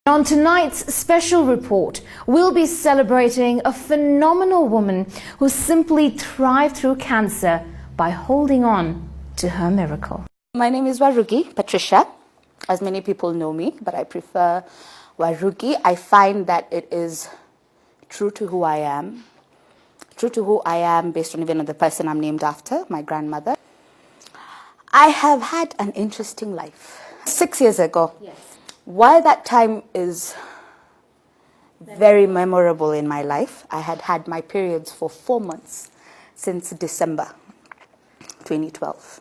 On tonight's special report, we'll be celebrating a phenomenal woman who simply thrived through cancer by holding on to her miracle. My name is Warugi Patricia, as many people know me, but I prefer Warugi. I find that it is true to who I am, based on even the person I'm named after, my grandmother. I have had an interesting life. 6 years ago. Yes. While that time is very memorable in my life, I had had my periods for 4 months since December 2012.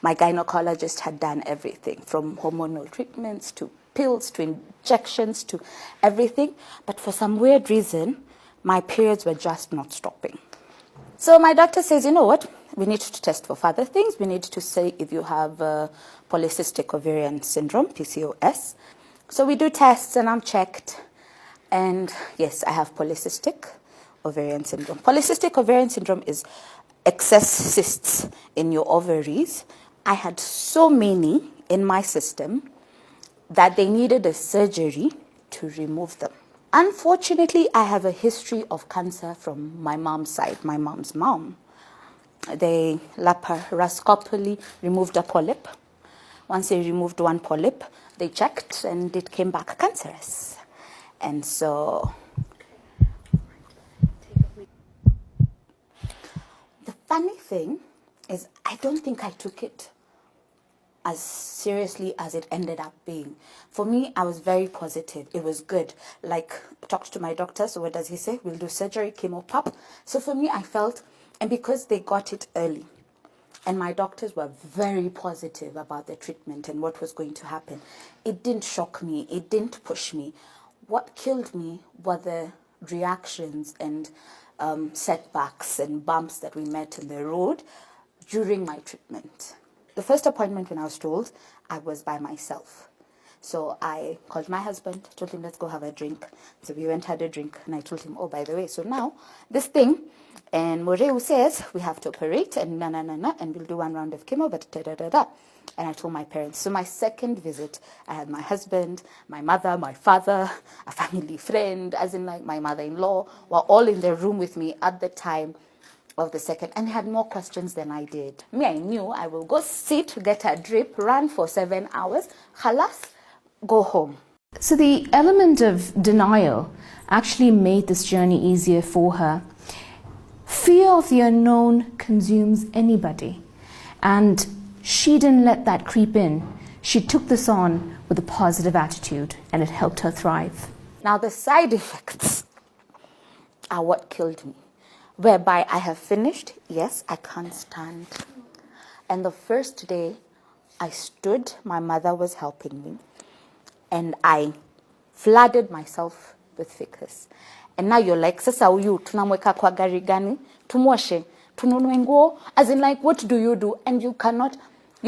My gynecologist had done everything from hormonal treatments to pills to injections to everything. But for some weird reason, my periods were just not stopping. So my doctor says, you know what? We need to test for further things. We need to say if you have polycystic ovarian syndrome, PCOS. So we do tests and I'm checked. And yes, I have polycystic ovarian syndrome. Polycystic ovarian syndrome is excess cysts in your ovaries. I had so many in my system that they needed a surgery to remove them. Unfortunately, I have a history of cancer from my mom's side, my mom's mom. They laparoscopically removed a polyp. Once they removed one polyp, they checked and it came back cancerous. And so the funny thing is I don't think I took it as seriously as it ended up being. For me, I was very positive. It was good. Like, talked to my doctor, so what does he say? We'll do surgery, chemo, pap. So for me, I felt, and because they got it early, and my doctors were very positive about the treatment and what was going to happen, it didn't shock me, it didn't push me. What killed me were the reactions and setbacks and bumps that we met in the road during my treatment. The first appointment when I was told, I was by myself. So I called my husband, told him, let's go have a drink. So we went, had a drink, and I told him, oh, by the way, so now this thing, and Moreu says we have to operate, and and we'll do 1 round of chemo, but da-da-da-da. And I told my parents. So my second visit, I had my husband, my mother, my father, a family friend, as in like my mother-in-law, were all in the room with me at the time of the second, and had more questions than I did. Me, I knew I will go sit, get a drip, run for 7 hours, khalas, go home. So the element of denial actually made this journey easier for her. Fear of the unknown consumes anybody, and she didn't let that creep in. She took this on with a positive attitude, and it helped her thrive. Now the side effects are what killed me. Whereby I have finished, yes, I can't stand. And the first day I stood, my mother was helping me, and I flooded myself with ficus. And now you're like, sasa huyu tunamweka kwa gari gani? Tumwoshe, tununue nguo, as in like, what do? And you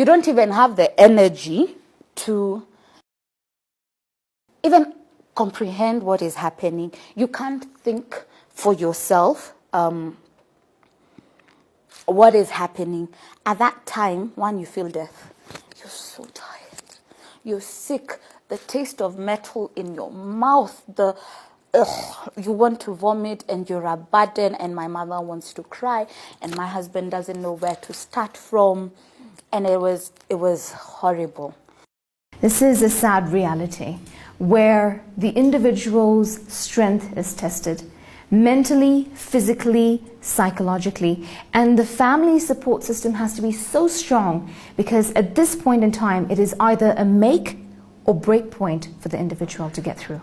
don't even have the energy to even comprehend what is happening. You can't think for yourself what is happening. At that time, when you feel death, you're so tired. You're sick. The taste of metal in your mouth, you want to vomit and you're a burden, and my mother wants to cry and my husband doesn't know where to start from, and it was horrible. This is a sad reality where the individual's strength is tested. Mentally, physically, psychologically, and the family support system has to be so strong, because at this point in time it is either a make or break point for the individual to get through.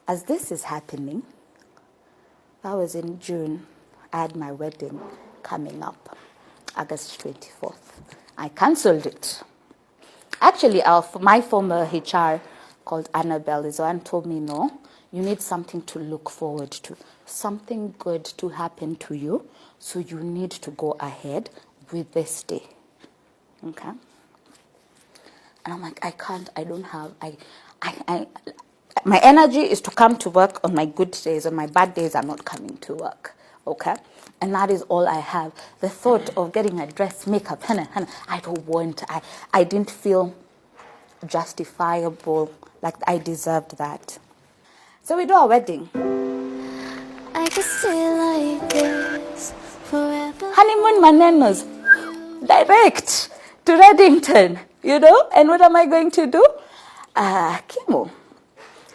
As this is happening, that was in June. I had my wedding coming up, August 24th. I cancelled it. Actually, my former HR called Annabelle is the one told me, no, you need something to look forward to, something good to happen to you, so you need to go ahead with this day. Okay? And I'm like, I can't, I don't have, my energy is to come to work on my good days. On my bad days, I'm not coming to work. Okay? And that is all I have. The thought of getting a dress, makeup, I don't want, I didn't feel justifiable Like I deserved that. So we do our wedding. I could stay like this forever. Honeymoon manenos. Direct to Reddington, you know? And what am I going to do? Chemo.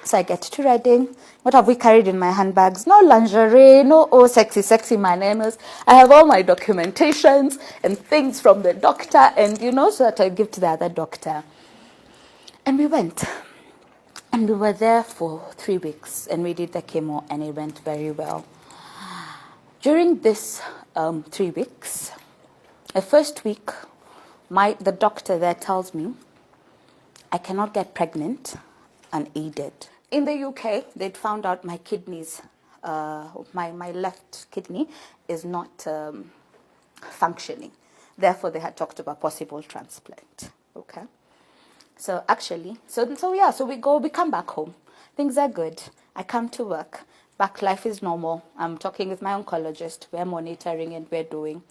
So I get to Reading. What have we carried in my handbags? No lingerie, no sexy manenos. I have all my documentations and things from the doctor, and so that I give to the other doctor. And we went. And we were there for 3 weeks, and we did the chemo, and it went very well. During this 3 weeks, the first week, the doctor there tells me I cannot get pregnant unaided. In the UK, they'd found out my kidneys, my left kidney is not functioning. Therefore, they had talked about possible transplant. Okay. So actually, so we come back home. Things are good. I come to work. Back life is normal. I'm talking with my oncologist. We're monitoring and we're doing.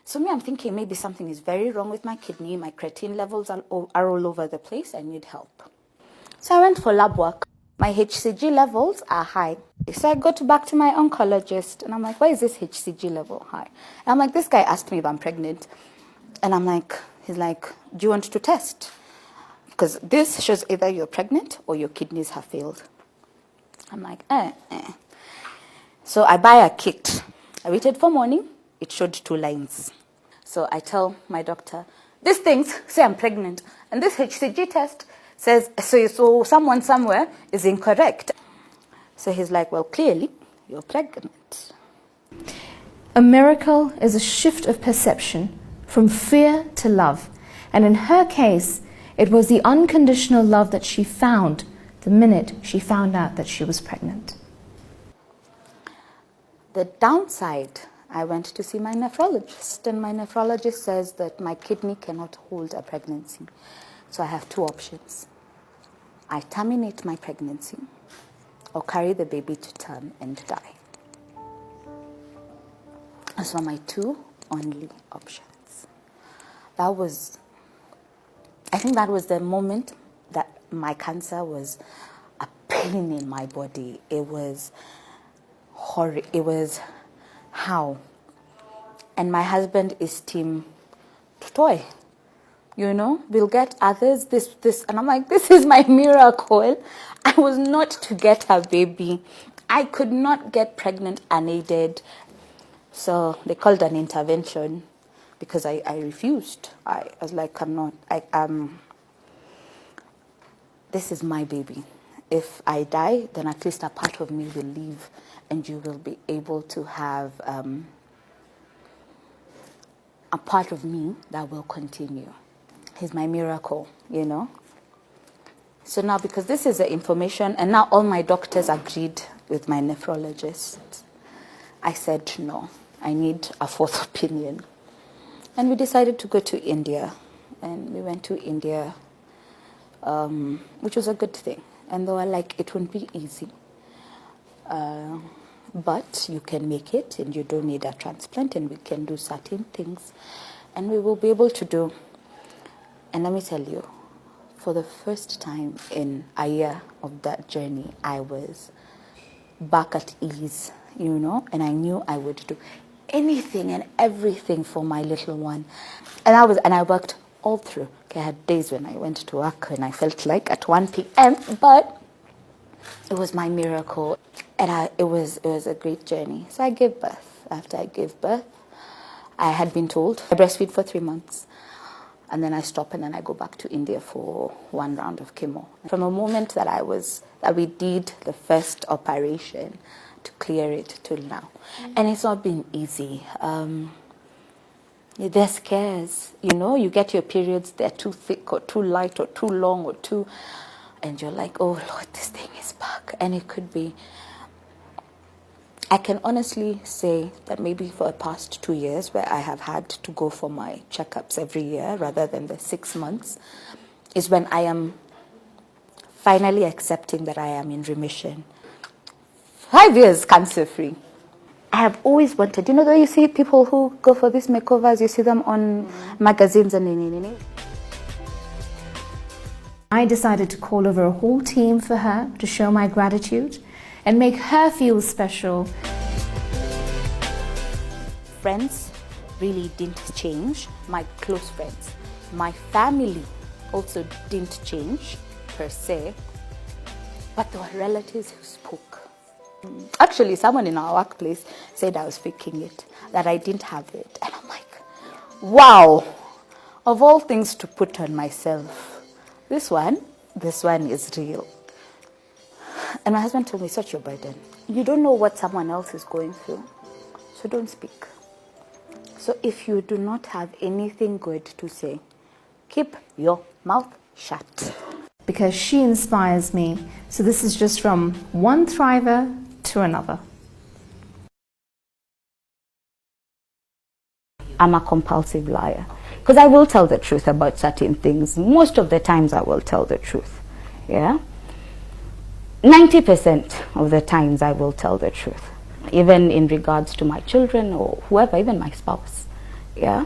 So I'm thinking maybe something is very wrong with my kidney. My creatine levels are all over the place. I need help. So I went for lab work. My HCG levels are high. So I go back to my oncologist and I'm like, why is this HCG level high? And I'm like, this guy asked me if I'm pregnant. And he's like, do you want to test? Because this shows either you're pregnant or your kidneys have failed. I'm like, So I buy a kit. I waited for morning. It showed 2 lines. So I tell my doctor, these things say I'm pregnant. And this HCG test says, so someone somewhere is incorrect. So he's like, well, clearly you're pregnant. A miracle is a shift of perception from fear to love. And in her case, it was the unconditional love that she found the minute she found out that she was pregnant. The downside, I went to see my nephrologist, and my nephrologist says that my kidney cannot hold a pregnancy. So I have 2 options. I terminate my pregnancy or carry the baby to term and die. Those were my 2 only options. I think that was the moment that my cancer was a pain in my body. It was horrible. It was how? And my husband is team toy. We'll get others, this. And I'm like, this is my miracle. I was not to get a baby. I could not get pregnant unaided. So they called an intervention because I refused. I was like, I'm not. This is my baby. If I die, then at least a part of me will leave and you will be able to have a part of me that will continue. He's my miracle, So now, because this is the information, and now all my doctors agreed with my nephrologist, I said, no, I need a 4th opinion. And we decided to go to India. And we went to India, which was a good thing. And they were like, it won't be easy. But you can make it, and you don't need a transplant, and we can do certain things. And we will be able to do. And let me tell you, for the first time in a year of that journey, I was back at ease, and I knew I would do anything and everything for my little one. And I worked all through. Okay, I had days when I went to work and I felt like at 1 p.m., but it was my miracle. And it was a great journey. So I gave birth. After I gave birth, I had been told I breastfeed for 3 months. And then I stop, and then I go back to India for 1 round of chemo. From the moment that we did the first operation to clear it till now. And it's not been easy. There's scares, you get your periods, they're too thick or too light or too long or too, and you're like, oh Lord, this thing is back. And it could be, I can honestly say that maybe for the past 2 years, where I have had to go for my checkups every year rather than the 6 months, is when I am finally accepting that I am in remission. 5 years cancer-free. I have always wanted, though you see people who go for these makeovers, you see them on magazines and I decided to call over a whole team for her to show my gratitude and make her feel special. Friends really didn't change, my close friends. My family also didn't change per se, but there were relatives who spoke. Actually, someone in our workplace said I was faking it, that I didn't have it. And I'm like, wow, of all things to put on myself, this one is real. And my husband told me, such your burden. You don't know what someone else is going through, so don't speak. So if you do not have anything good to say, keep your mouth shut. Because she inspires me. So this is just from one thriver to another. I'm a compulsive liar. Because I will tell the truth about certain things. Most of the times I will tell the truth. Yeah? 90% of the times I will tell the truth. Even in regards to my children or whoever, even my spouse. Yeah?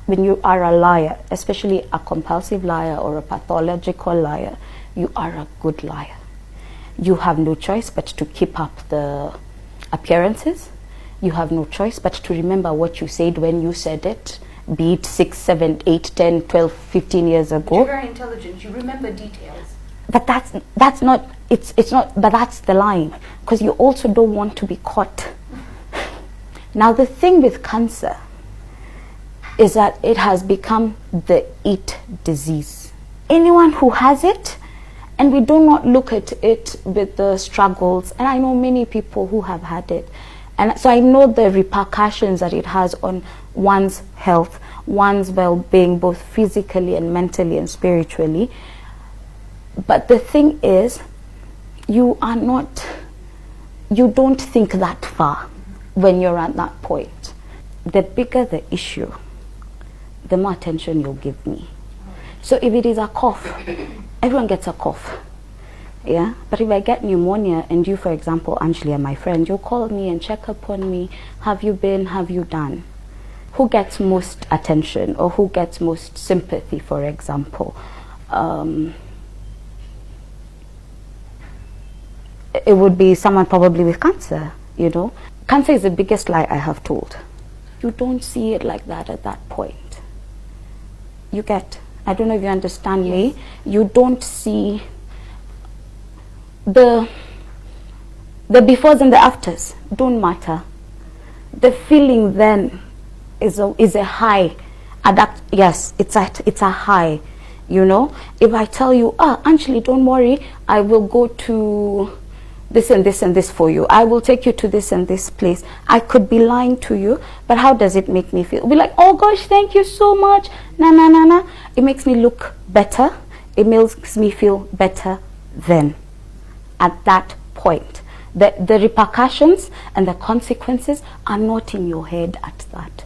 When you are a liar, especially a compulsive liar or a pathological liar, you are a good liar. You have no choice but to keep up the appearances. You have no choice but to remember what you said when you said it, be it 6, 7, 8, 10, 12, 15 years ago. You're very intelligent. You remember details. But that's not, it's not, but that's the line. Because you also don't want to be caught. Now the thing with cancer is that it has become the it disease. Anyone who has it, and we do not look at it with the struggles, and I know many people who have had it, and so I know the repercussions that it has on one's health, one's well-being, both physically and mentally and spiritually. But the thing is, you don't think that far when you're at that point. The bigger the issue, the more attention you'll give me. So if it is a cough, everyone gets a cough. Yeah? But if I get pneumonia, and you, for example, Anjali, are my friend, you'll call me and check up on me. Have you been? Have you done? Who gets most attention, or who gets most sympathy, for example? It would be someone probably with cancer, you know. Cancer is the biggest lie I have told. You don't see it like that at that point. You get, I don't know if you understand me. You don't see the befores and the afters don't matter. The feeling then is a high. Yes, it's a high. You know, if I tell you, Anjali, don't worry, I will go to this and this and this for you. I will take you to this and this place. I could be lying to you, but how does it make me feel? Be like, oh gosh, thank you so much. Na na na na. It makes me look better. It makes me feel better then. At that point, the repercussions and the consequences are not in your head at that